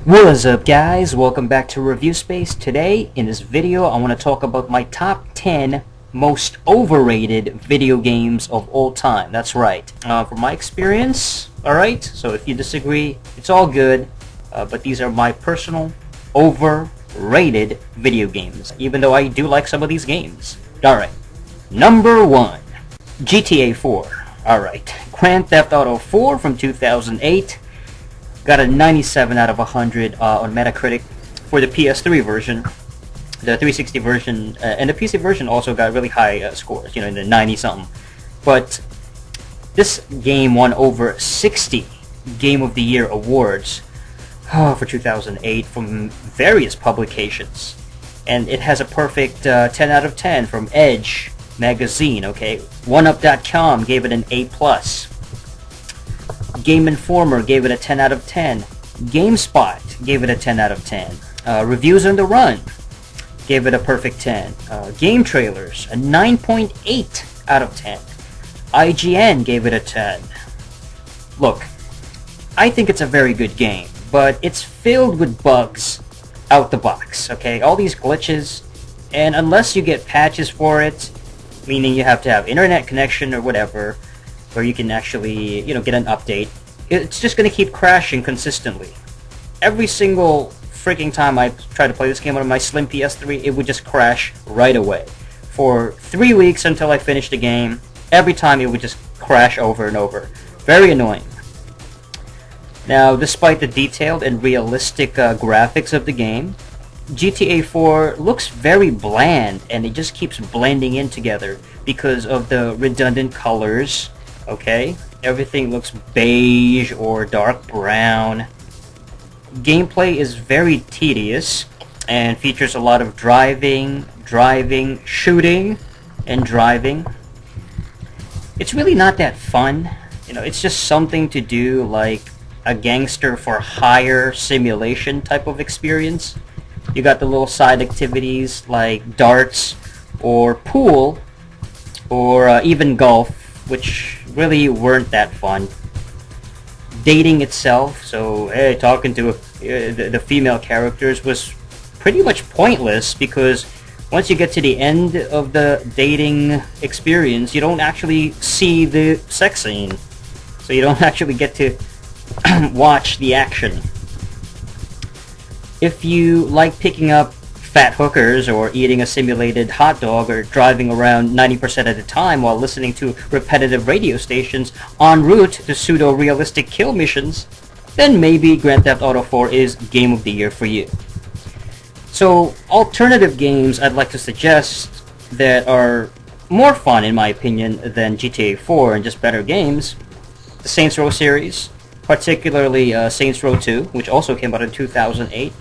What's up, guys? Welcome back to TheReviewSpace. Today, in this video, I want to talk about my top 10 most overrated video games of all time. That's right. From my experience, alright? So if you disagree, it's all good. But these are my personal overrated video games, even though I do like some of these games. Alright. Number 1. GTA 4. Alright. Grand Theft Auto 4 from 2008. Got a 97 out of 100 on Metacritic for the PS3 version. The 360 version and the PC version also got really high scores, in the 90-something. But this game won over 60 Game of the Year awards for 2008 from various publications. And it has a perfect 10 out of 10 from Edge magazine, okay? 1UP.com gave it an A+. Game Informer gave it a 10 out of 10. GameSpot gave it a 10 out of 10. Reviews on the Run gave it a perfect 10. Game Trailers, a 9.8 out of 10. IGN gave it a 10. Look, I think it's a very good game, but it's filled with bugs out the box, okay? All these glitches, and unless you get patches for it, meaning you have to have internet connection or whatever, where you can actually, get an update, it's just going to keep crashing consistently. Every single freaking time I try to play this game on my slim PS3, it would just crash right away. For 3 weeks until I finished the game, every time it would just crash over and over. Very annoying. Now, despite the detailed and realistic graphics of the game, GTA 4 looks very bland, and it just keeps blending in together because of the redundant colors. Okay, everything looks beige or dark brown. Gameplay is very tedious and features a lot of driving, shooting, and driving. It's really not that fun. It's just something to do like a gangster for hire simulation type of experience. You got the little side activities like darts or pool or even golf, which really weren't that fun. Dating itself, so talking to the female characters was pretty much pointless because once you get to the end of the dating experience, you don't actually see the sex scene. So you don't actually get to watch the action. If you like picking up fat hookers or eating a simulated hot dog or driving around 90% of the time while listening to repetitive radio stations en route to pseudo-realistic kill missions, then maybe Grand Theft Auto 4 is Game of the Year for you. So, alternative games I'd like to suggest that are more fun in my opinion than GTA 4 and just better games: the Saints Row series, particularly Saints Row 2, which also came out in 2008.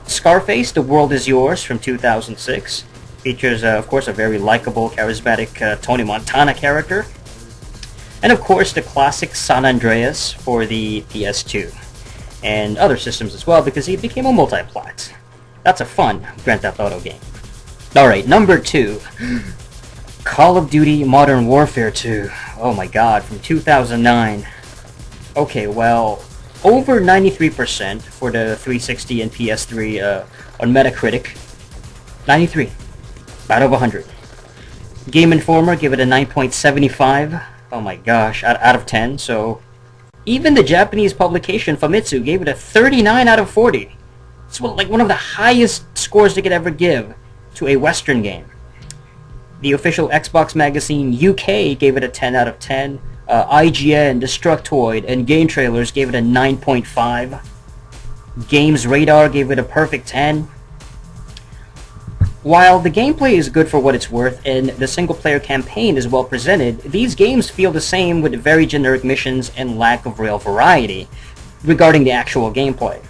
Scarface, The World Is Yours from 2006. Features, of course, a very likable, charismatic Tony Montana character. And, of course, the classic San Andreas for the PS2. And other systems as well, because it became a multi-plat. That's a fun Grand Theft Auto game. Alright, number 2. Call of Duty Modern Warfare 2. Oh my god, from 2009. Okay, well, over 93% for the 360 and PS3 on Metacritic. 93 out of 100. Game Informer gave it a 9.75. Oh my gosh, out of 10. So even the Japanese publication Famitsu gave it a 39 out of 40. It's like one of the highest scores they could ever give to a Western game. The official Xbox magazine UK gave it a 10 out of 10. IGN, Destructoid, and Game Trailers gave it a 9.5. Games Radar gave it a perfect 10. While the gameplay is good for what it's worth and the single-player campaign is well presented, these games feel the same with very generic missions and lack of real variety regarding the actual gameplay.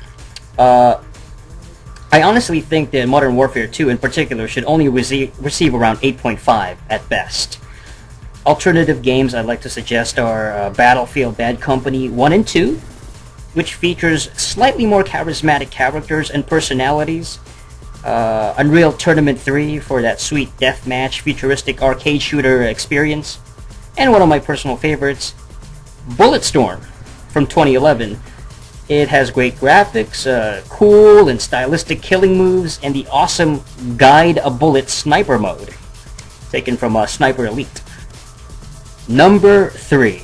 I honestly think that Modern Warfare 2 in particular should only receive around 8.5 at best. Alternative games I'd like to suggest are Battlefield Bad Company 1 and 2, which features slightly more charismatic characters and personalities. Unreal Tournament 3 for that sweet deathmatch futuristic arcade shooter experience. And one of my personal favorites, Bulletstorm from 2011. It has great graphics, cool and stylistic killing moves, and the awesome Guide a Bullet sniper mode, taken from Sniper Elite. Number 3.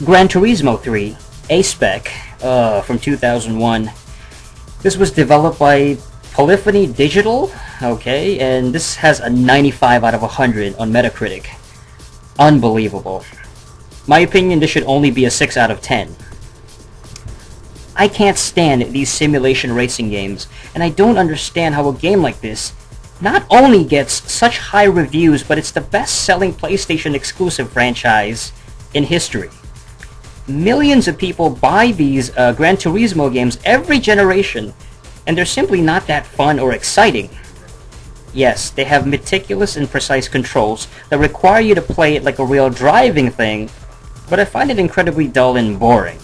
Gran Turismo 3 A-Spec from 2001. This was developed by Polyphony Digital, okay, and this has a 95 out of 100 on Metacritic. Unbelievable. My opinion, this should only be a 6 out of 10. I can't stand these simulation racing games, and I don't understand how a game like this not only gets such high reviews, but it's the best-selling PlayStation exclusive franchise in history. Millions of people buy these Gran Turismo games every generation, and they're simply not that fun or exciting. Yes, they have meticulous and precise controls that require you to play it like a real driving thing, but I find it incredibly dull and boring.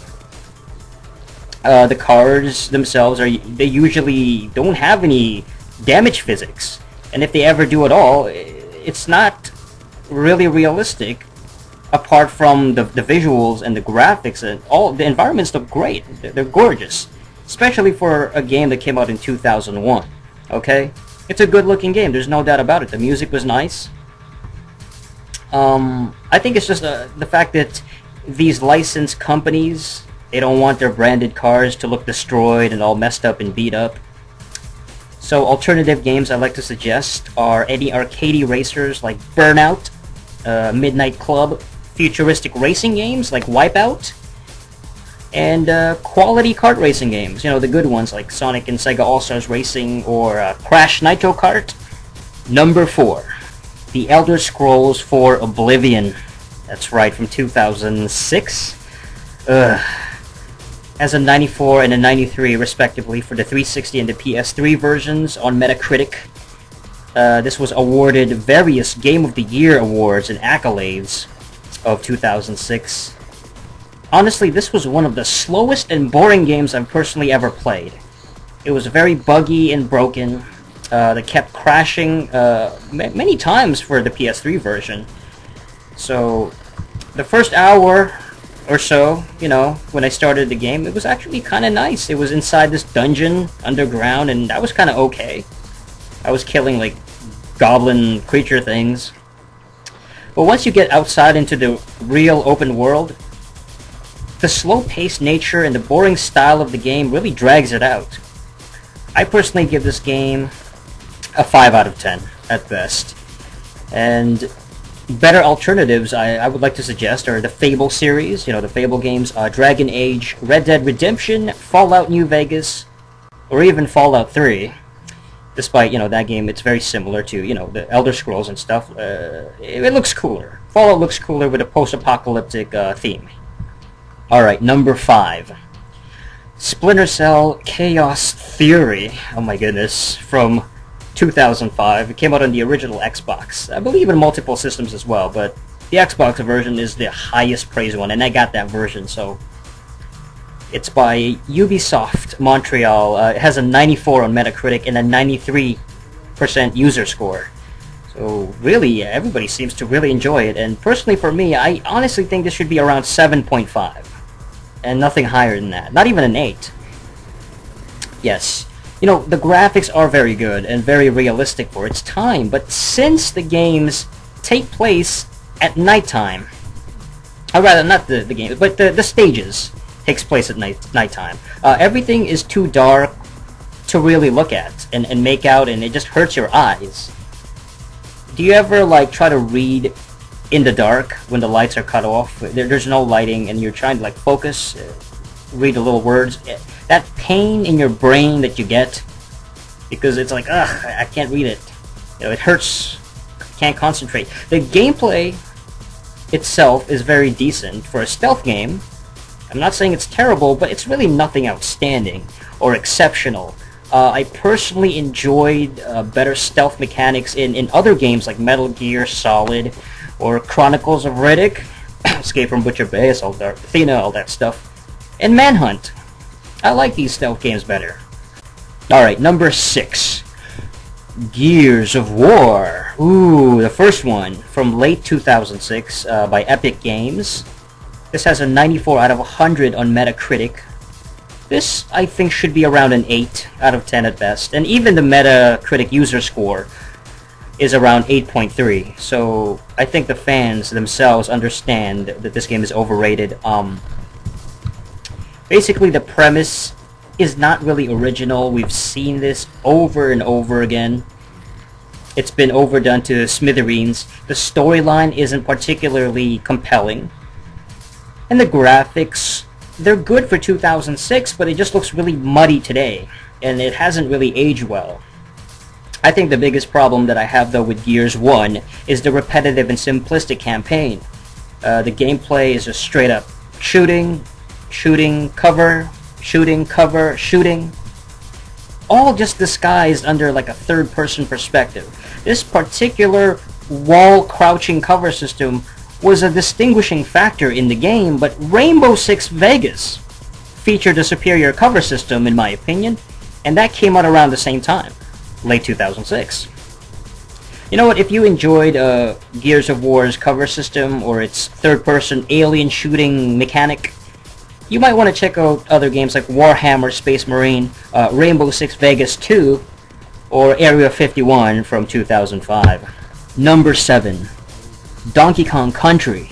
The cars themselves they usually don't have any damage physics, and if they ever do at all, it's not really realistic. Apart from the visuals and the graphics, and all the environments look great. They're gorgeous, especially for a game that came out in 2001. Okay, it's a good-looking game. There's no doubt about it. The music was nice. I think it's just the fact that these licensed companies, they don't want their branded cars to look destroyed and all messed up and beat up. So alternative games I like to suggest are any arcadey racers like Burnout, Midnight Club, futuristic racing games like Wipeout, and quality kart racing games, you know, the good ones like Sonic and Sega All-Stars Racing or Crash Nitro Kart. Number 4, The Elder Scrolls 4 Oblivion. That's right, from 2006. Has a 94 and a 93 respectively for the 360 and the PS3 versions on Metacritic. This was awarded various Game of the Year awards and accolades of 2006. Honestly, this was one of the slowest and boring games I've personally ever played. It was very buggy and broken. They kept crashing many times for the PS3 version. So, the first hour or so, you know, when I started the game, it was actually kind of nice. It was inside this dungeon underground, and that was kind of okay. I was killing, like, goblin creature things. But once you get outside into the real open world, the slow-paced nature and the boring style of the game really drags it out. I personally give this game a 5 out of 10 at best. And better alternatives I would like to suggest are the Fable series, you know, the Fable games, Dragon Age, Red Dead Redemption, Fallout New Vegas, or even Fallout 3. Despite, you know, that game, it's very similar to, you know, the Elder Scrolls and stuff. It looks cooler. Fallout looks cooler with a post-apocalyptic theme. Alright, number 5. Splinter Cell Chaos Theory. Oh my goodness. From 2005. It came out on the original Xbox. I believe in multiple systems as well, but the Xbox version is the highest praised one, and I got that version, so... It's by Ubisoft Montreal. It has a 94 on Metacritic and a 93% user score. So really, everybody seems to really enjoy it. And personally for me, I honestly think this should be around 7.5. And nothing higher than that. Not even an 8. Yes. You know, the graphics are very good and very realistic for its time. But since the games take place at nighttime, or rather, not the games, but the stages takes place at nighttime. Everything is too dark to really look at and make out, and it just hurts your eyes. Do you ever like try to read in the dark when the lights are cut off? There's no lighting, and you're trying to like focus, read the little words. That pain in your brain that you get because it's like, ugh, I can't read it. You know, it hurts. Can't concentrate. The gameplay itself is very decent for a stealth game. I'm not saying it's terrible, but it's really nothing outstanding or exceptional. I personally enjoyed better stealth mechanics in other games like Metal Gear Solid or Chronicles of Riddick, Escape from Butcher Bay, Assault on Athena, all that stuff, and Manhunt. I like these stealth games better. Alright, number 6. Gears of War. Ooh, the first one from late 2006 by Epic Games. This has a 94 out of 100 on Metacritic. This, I think, should be around an 8 out of 10 at best. And even the Metacritic user score is around 8.3. So I think the fans themselves understand that this game is overrated. Basically, the premise is not really original. We've seen this over and over again. It's been overdone to smithereens. The storyline isn't particularly compelling. And the graphics, they're good for 2006, but it just looks really muddy today. And it hasn't really aged well. I think the biggest problem that I have, though, with Gears 1 is the repetitive and simplistic campaign. The gameplay is just straight up shooting, cover, shooting. All just disguised under like a third-person perspective. This particular wall crouching cover system was a distinguishing factor in the game, but Rainbow Six Vegas featured a superior cover system, in my opinion, and that came out around the same time. Late 2006. You know what, if you enjoyed Gears of War's cover system or its third-person alien shooting mechanic, you might want to check out other games like Warhammer Space Marine, Rainbow Six Vegas 2, or Area 51 from 2005. Number 7. Donkey Kong Country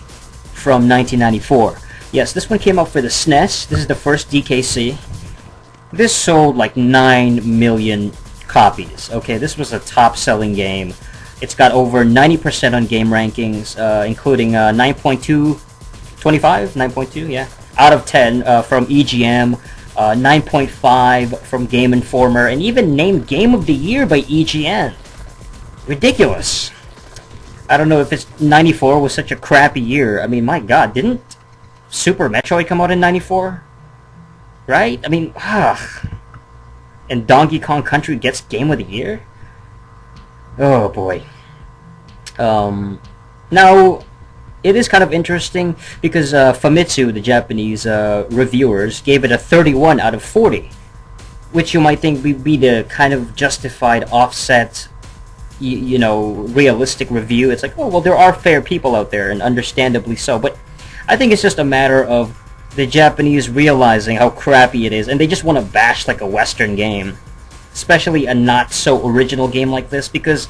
from 1994. Yes, this one came out for the SNES. This is the first DKC. This sold like 9 million copies. Okay, this was a top-selling game. It's got over 90% on game rankings, including 9.2 yeah, out of 10 from EGM, 9.5 from Game Informer, and even named Game of the Year by EGN. Ridiculous. I don't know if it's 94 was such a crappy year. I mean, my God, didn't Super Metroid come out in 94? Right? I mean, and Donkey Kong Country gets Game of the Year? Oh boy. Now, it is kind of interesting because Famitsu, the Japanese reviewers, gave it a 31 out of 40, which you might think would be the kind of justified offset, you know, realistic review. It's like, oh, well, there are fair people out there, and understandably so, but I think it's just a matter of the Japanese realizing how crappy it is, and they just want to bash like a Western game, especially a not-so-original game like this, because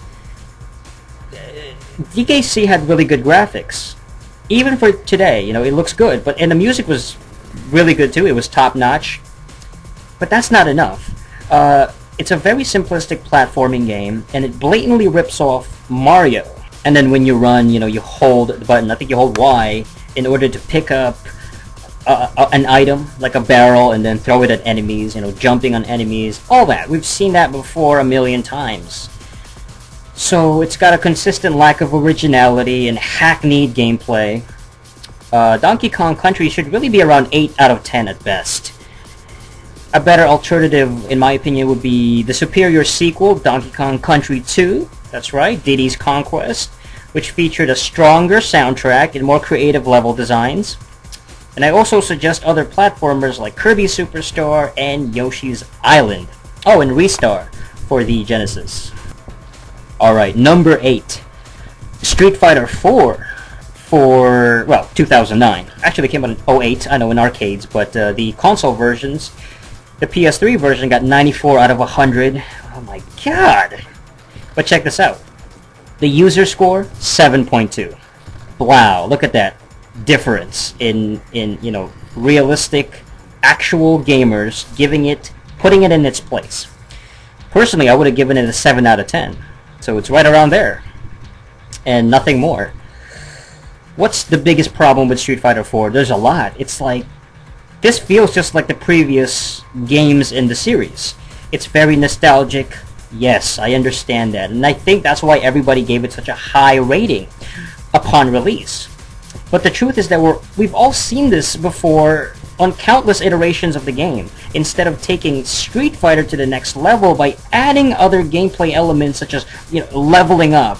DKC had really good graphics. Even for today, you know, it looks good, and the music was really good too. It was top-notch. But that's not enough. It's a very simplistic platforming game, and it blatantly rips off Mario. And then when you run, you know, you hold the button, I think you hold Y, in order to pick up an item, like a barrel, and then throw it at enemies, you know, jumping on enemies, all that. We've seen that before a million times. So it's got a consistent lack of originality and hackneyed gameplay. Donkey Kong Country should really be around 8 out of 10 at best. A better alternative, in my opinion, would be the superior sequel, Donkey Kong Country 2. That's right, Diddy's Conquest, which featured a stronger soundtrack and more creative level designs. And I also suggest other platformers like Kirby Superstar and Yoshi's Island. Oh, and Ristar for the Genesis. Alright, number 8. Street Fighter 4 for, well, 2009. Actually, it came out in 08, I know, in arcades, but the console versions, the PS3 version got 94 out of 100. Oh my God! But check this out. The user score, 7.2. Wow, look at that difference in you know, realistic, actual gamers putting it in its place. Personally, I would have given it a 7 out of 10. So it's right around there. And nothing more. What's the biggest problem with Street Fighter 4? There's a lot. It's like, this feels just like the previous games in the series. It's very nostalgic. Yes, I understand that. And I think that's why everybody gave it such a high rating upon release. But the truth is that we've all seen this before on countless iterations of the game, instead of taking Street Fighter to the next level by adding other gameplay elements such as, you know, leveling up,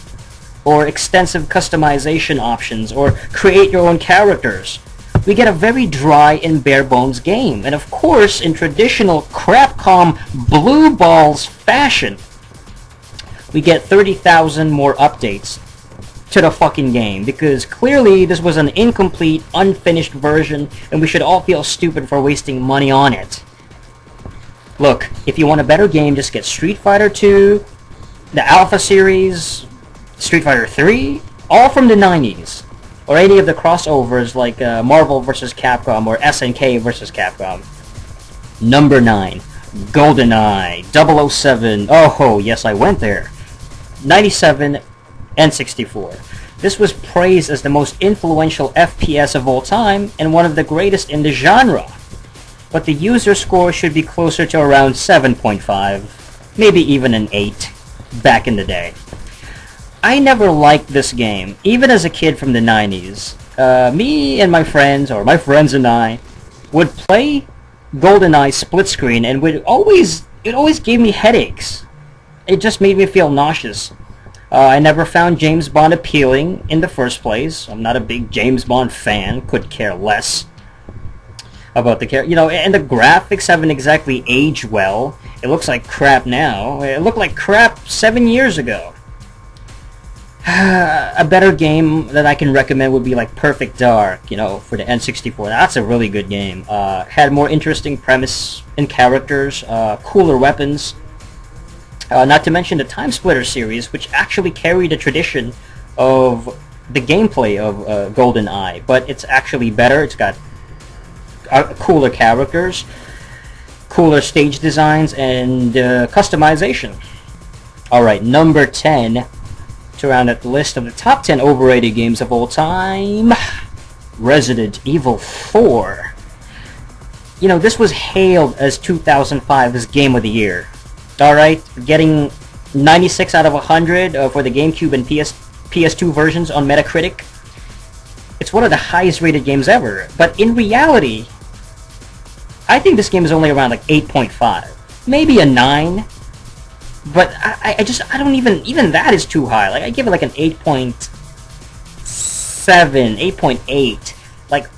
or extensive customization options, or create your own characters. We get a very dry and bare-bones game, and of course, in traditional Crapcom blue balls fashion, we get 30,000 more updates to the fucking game, because clearly this was an incomplete, unfinished version, and we should all feel stupid for wasting money on it. Look, if you want a better game, just get Street Fighter 2, the Alpha series, Street Fighter 3, all from the 90s. Or any of the crossovers like Marvel vs. Capcom or SNK vs. Capcom. Number 9. GoldenEye 007. Oh, yes, I went there. 97 and 64. This was praised as the most influential FPS of all time and one of the greatest in the genre. But the user score should be closer to around 7.5, maybe even an 8, back in the day. I never liked this game, even as a kid from the 90s. Me and my friends, or my friends and I, would play GoldenEye split screen, and it always gave me headaches. It just made me feel nauseous. I never found James Bond appealing in the first place. I'm not a big James Bond fan, could care less about the character. And the graphics haven't exactly aged well. It looks like crap now. It looked like crap 7 years ago. A better game that I can recommend would be like Perfect Dark, for the N64. That's a really good game. Had more interesting premise and characters, cooler weapons. Not to mention the Time Splitter series, which actually carried the tradition of the gameplay of GoldenEye, but it's actually better. It's got cooler characters, cooler stage designs, and customization. Alright, number 10. To round out the list of the top 10 overrated games of all time, Resident Evil 4. This was hailed as 2005's Game of the Year. Alright, getting 96 out of 100 for the GameCube and PS2 versions on Metacritic. It's one of the highest rated games ever, but in reality, I think this game is only around like 8.5. Maybe a 9. But I don't even that is too high. Like, I give it like an 8.7, 8.8, like,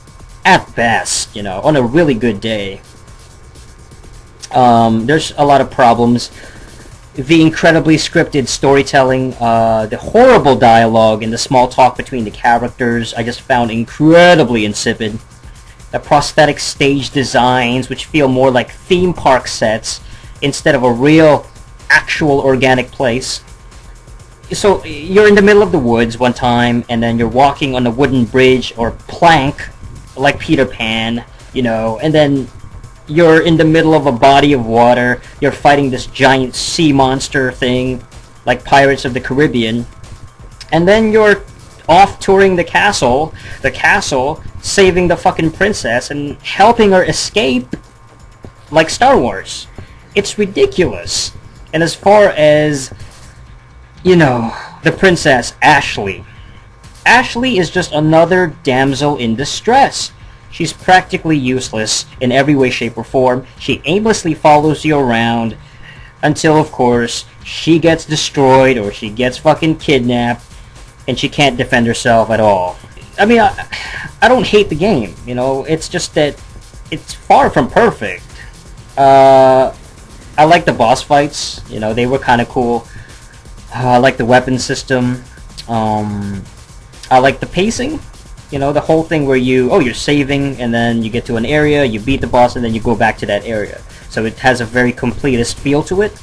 at best, on a really good day. There's a lot of problems. The incredibly scripted storytelling, the horrible dialogue, and the small talk between the characters, I just found incredibly insipid. The prosthetic stage designs, which feel more like theme park sets instead of a real actual organic place. So you're in the middle of the woods one time, and then you're walking on a wooden bridge or plank like Peter Pan, and then you're in the middle of a body of water. You're fighting this giant sea monster thing like Pirates of the Caribbean, and then you're off touring the castle, saving the fucking princess and helping her escape like Star Wars. It's ridiculous. And as far as, the princess, Ashley is just another damsel in distress. She's practically useless in every way, shape, or form. She aimlessly follows you around until, of course, she gets destroyed or she gets fucking kidnapped and she can't defend herself at all. I mean, I don't hate the game, it's just that it's far from perfect. I like the boss fights, they were kind of cool. I like the weapon system. I like the pacing, the whole thing where you're saving and then you get to an area, you beat the boss, and then you go back to that area. So it has a very completist feel to it.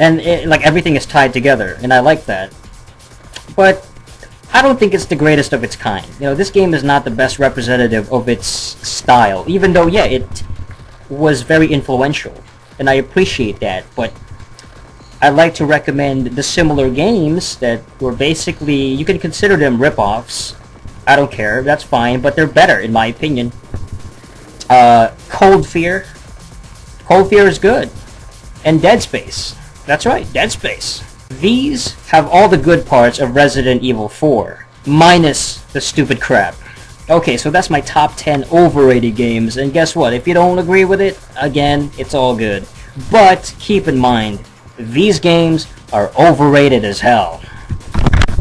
And everything is tied together, and I like that. But I don't think it's the greatest of its kind. This game is not the best representative of its style, even though, yeah, it was very influential, and I appreciate that, but I'd like to recommend the similar games that were basically, you can consider them rip-offs. I don't care, that's fine, but they're better, in my opinion. Cold Fear. Cold Fear is good. And Dead Space. That's right, Dead Space. These have all the good parts of Resident Evil 4, minus the stupid crap. Okay, so that's my top 10 overrated games, and guess what? If you don't agree with it, again, it's all good. But keep in mind, these games are overrated as hell.